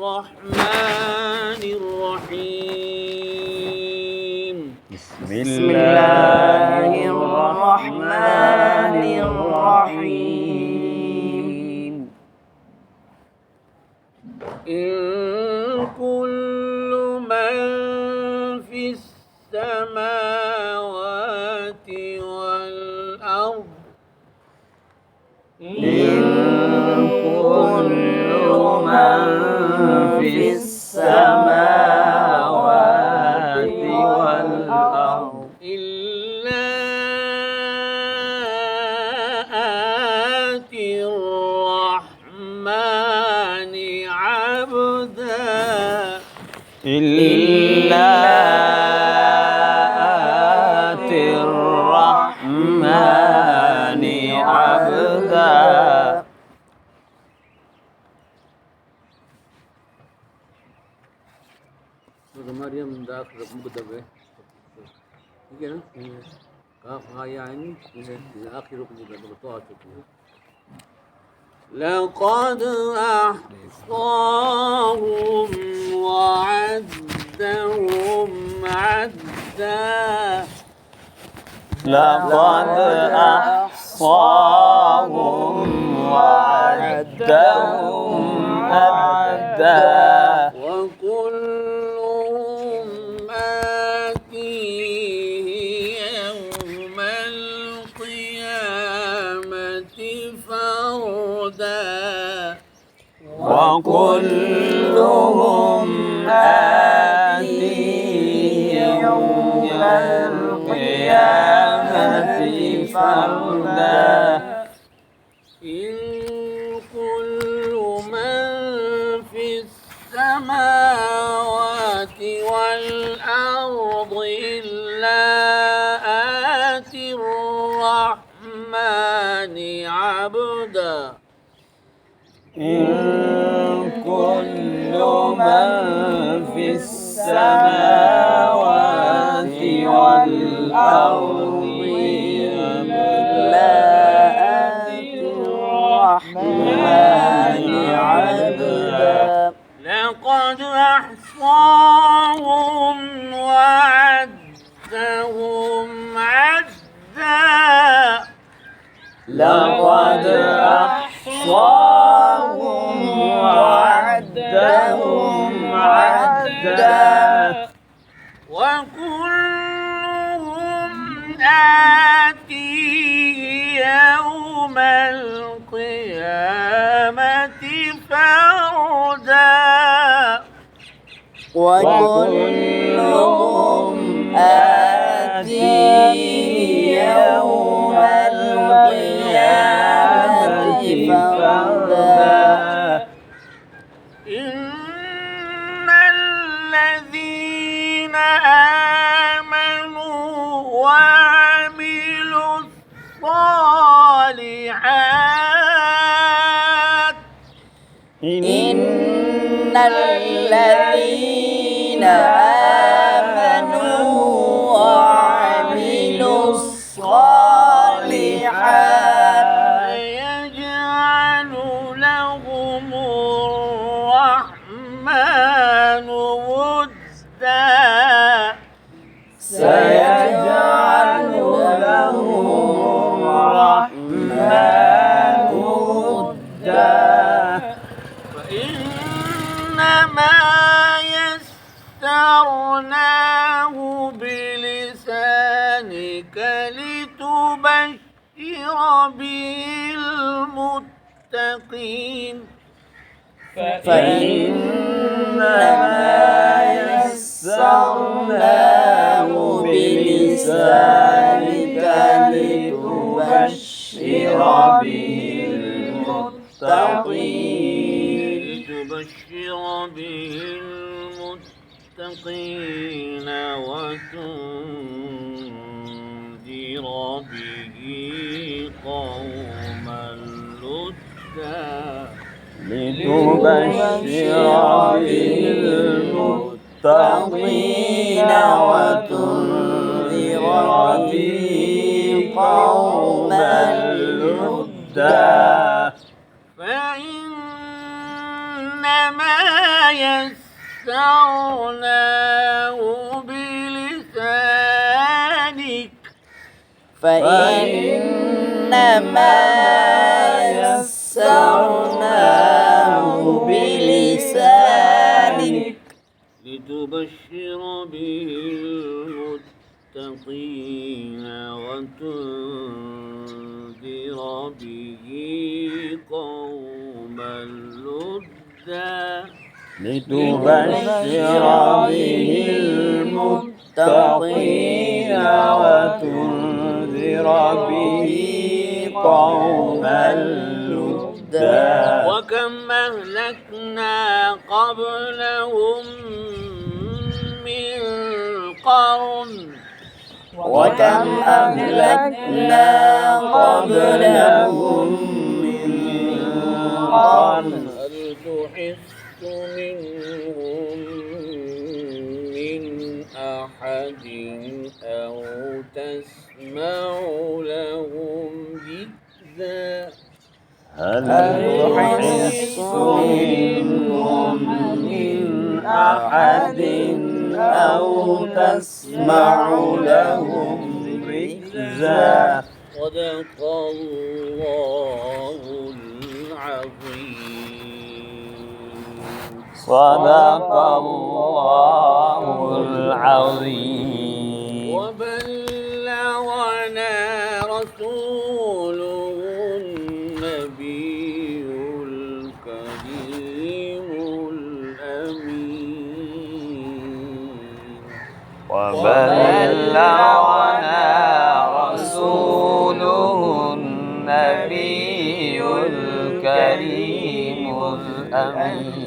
الرحمن الرحيم بسم الله الرحمن الرحيم إن كل من في السماوات والأرض إن كل من في السماوات والأرض إلا آتي الرحمن عبدا إلا آتي الرحمن عبدا مريم داخل مقدمة كده كاف يعني إلى آخر مقدمة لقد أحصاهم وعدهم عدا لقد أحصاهم وعدهم عدا وكلهم آتيه يوم القيامة فردا وكلهم آتيه يوم القيامة فردا إن كل من في السماوات والأرض إلا آتي الرحمن عبدا إن كل من في السماوات والأرض إلا آتي الرحمن عبدا لقد أحصاهم وعدهم عدا لقد أحصاهم وعدهم عدا وكلهم آتيه يوم القيامة فردا وكلهم آتيه يوم القيامة فردا إن الذين آمنوا وعملوا الصالحات إن الذين آمنوا وعملوا الصالحات سيجعل لهم الرحمن ودا سيجعل لهم الرحمن ودا فإنما يسرناه بلسانك لتبشر به المتقين فإنما يسرناه بلسانك لتبشر به المتقين لتبشر به المتقين وتنذر به قوما لدا لتبشر به المتقين وتنذر به قوما لدا فإنما يسرناه بلسانك فإنما يسرناه بلسانك لتبشر به المتقين وتنذر به قوما لدا لتبشر به المتقين وتنذر به قوما لدا وكم أهلكنا قبلهم من قرن وكم أهلكنا قبلهم من قرن هل تحس منهم من أحد أو تسمع لهم ركزا هل تحس منهم من أحد أو تسمع لهم ركزا صدق الله العظيم صدق الله العظيم وبلغنا رسوله النبي الكريم الأمين وبلغنا رسوله النبي الكريم الأمين